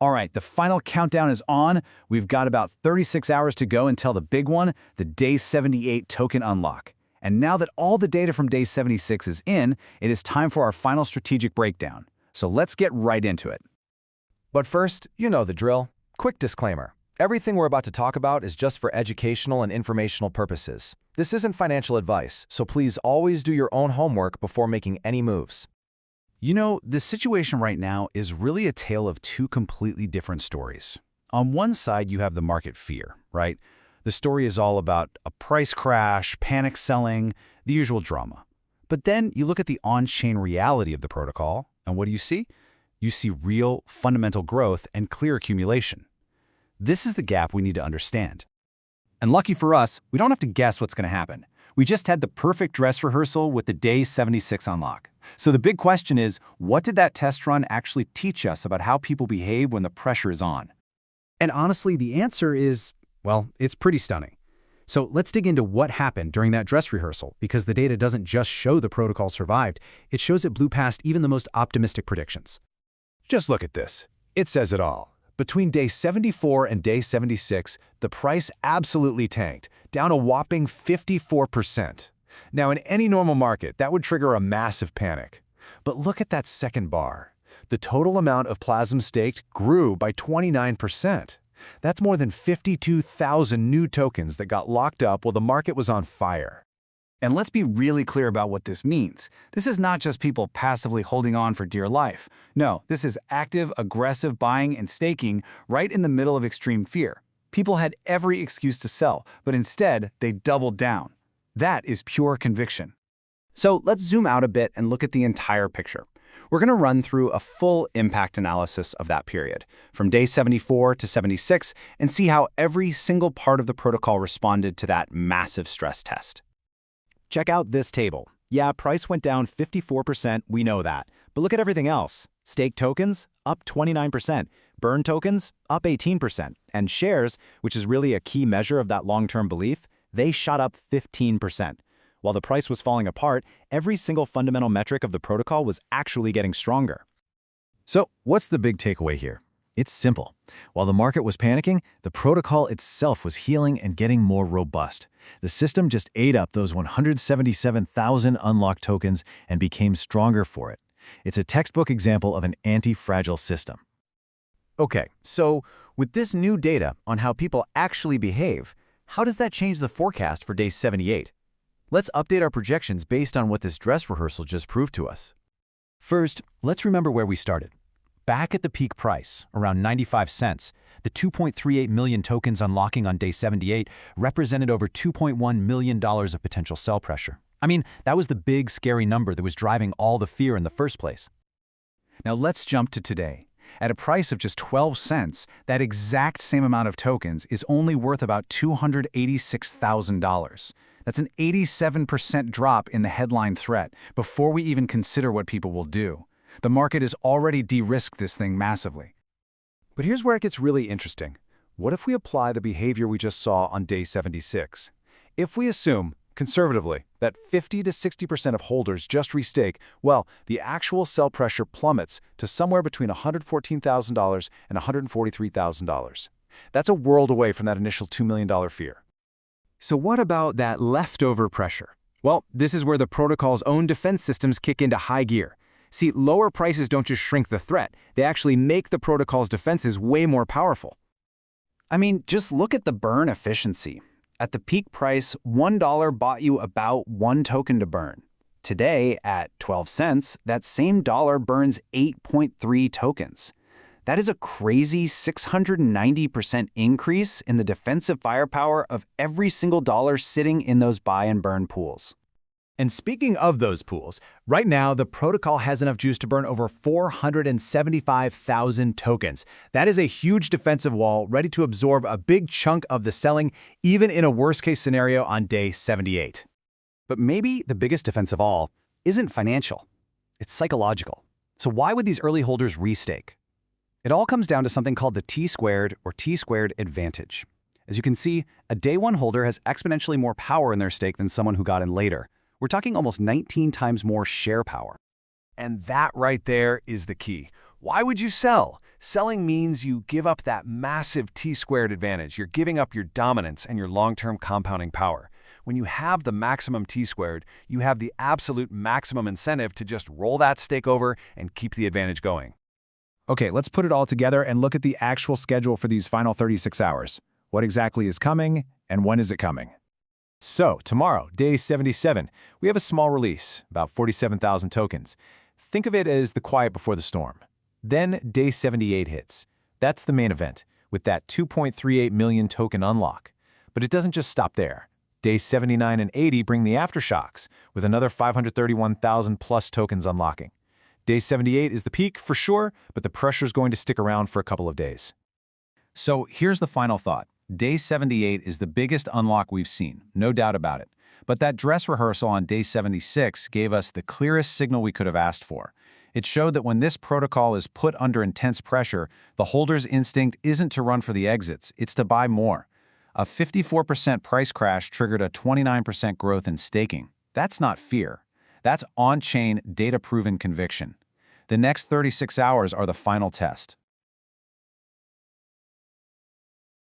All right, the final countdown is on. We've got about 36 hours to go until the big one, the Day 78 token unlock. And now that all the data from Day 76 is in, it is time for our final strategic breakdown. So let's get right into it. But first, you know the drill. Quick disclaimer. Everything we're about to talk about is just for educational and informational purposes. This isn't financial advice, so please always do your own homework before making any moves. You know, the situation right now is really a tale of two completely different stories. On one side, you have the market fear, right? The story is all about a price crash, panic selling, the usual drama. But then you look at the on-chain reality of the protocol, and what do you see? You see real, fundamental growth and clear accumulation. This is the gap we need to understand. And lucky for us, we don't have to guess what's going to happen. We just had the perfect dress rehearsal with the Day 76 unlock. So the big question is, what did that test run actually teach us about how people behave when the pressure is on? And honestly, the answer is, well, it's pretty stunning. So let's dig into what happened during that dress rehearsal, because the data doesn't just show the protocol survived, it shows it blew past even the most optimistic predictions. Just look at this. It says it all. Between Day 74 and Day 76, the price absolutely tanked, down a whopping 54%. Now, in any normal market, that would trigger a massive panic. But look at that second bar. The total amount of Plazm staked grew by 29%. That's more than 52,000 new tokens that got locked up while the market was on fire. And let's be really clear about what this means. This is not just people passively holding on for dear life. No, this is active, aggressive buying and staking right in the middle of extreme fear. People had every excuse to sell, but instead, they doubled down. That is pure conviction. So let's zoom out a bit and look at the entire picture. We're going to run through a full impact analysis of that period, from Day 74 to 76, and see how every single part of the protocol responded to that massive stress test. Check out this table. Yeah, price went down 54%, we know that. But look at everything else. Stake tokens, up 29%. Burn tokens, up 18%. And shares, which is really a key measure of that long-term belief, they shot up 15%. While the price was falling apart, every single fundamental metric of the protocol was actually getting stronger. So, what's the big takeaway here? It's simple. While the market was panicking, the protocol itself was healing and getting more robust. The system just ate up those 177,000 unlocked tokens and became stronger for it. It's a textbook example of an anti-fragile system. Okay, so with this new data on how people actually behave, how does that change the forecast for Day 78? Let's update our projections based on what this dress rehearsal just proved to us. First, let's remember where we started. Back at the peak price, around 95 cents, the 2.38 million tokens unlocking on Day 78 represented over $2.1 million of potential sell pressure. I mean, that was the big, scary number that was driving all the fear in the first place. Now let's jump to today. At a price of just 12 cents, that exact same amount of tokens is only worth about $286,000. That's an 87% drop in the headline threat before we even consider what people will do. The market has already de-risked this thing massively. But here's where it gets really interesting. What if we apply the behavior we just saw on Day 76? If we assume, conservatively, that 50 to 60% of holders just restake, well, the actual sell pressure plummets to somewhere between $114,000 and $143,000. That's a world away from that initial $2 million fear. So what about that leftover pressure? Well, this is where the protocol's own defense systems kick into high gear. See, lower prices don't just shrink the threat, they actually make the protocol's defenses way more powerful. I mean, just look at the burn efficiency. At the peak price, $1 bought you about 1 token to burn. Today, at 12 cents, that same dollar burns 8.3 tokens. That is a crazy 690% increase in the defensive firepower of every single dollar sitting in those buy and burn pools. And speaking of those pools, right now the protocol has enough juice to burn over 475,000 tokens. That is a huge defensive wall ready to absorb a big chunk of the selling, even in a worst-case scenario on Day 78. But maybe the biggest defense of all isn't financial. It's psychological. So why would these early holders restake? It all comes down to something called the T-squared or T-squared advantage. As you can see, a Day 1 holder has exponentially more power in their stake than someone who got in later. We're talking almost 19 times more share power. And that right there is the key. Why would you sell? Selling means you give up that massive T-squared advantage. You're giving up your dominance and your long-term compounding power. When you have the maximum T-squared, you have the absolute maximum incentive to just roll that stake over and keep the advantage going. Okay, let's put it all together and look at the actual schedule for these final 36 hours. What exactly is coming, and when is it coming? So, tomorrow, day 77, we have a small release, about 47,000 tokens. Think of it as the quiet before the storm. Then, day 78 hits. That's the main event, with that 2.38 million token unlock. But it doesn't just stop there. Days 79 and 80 bring the aftershocks, with another 531,000 plus tokens unlocking. Day 78 is the peak, for sure, but the pressure's going to stick around for a couple of days. So here's the final thought. Day 78 is the biggest unlock we've seen, no doubt about it. But that dress rehearsal on day 76 gave us the clearest signal we could have asked for. It showed that when this protocol is put under intense pressure, the holder's instinct isn't to run for the exits, it's to buy more. A 54% price crash triggered a 29% growth in staking. That's not fear. That's on-chain, data-proven conviction. The next 36 hours are the final test.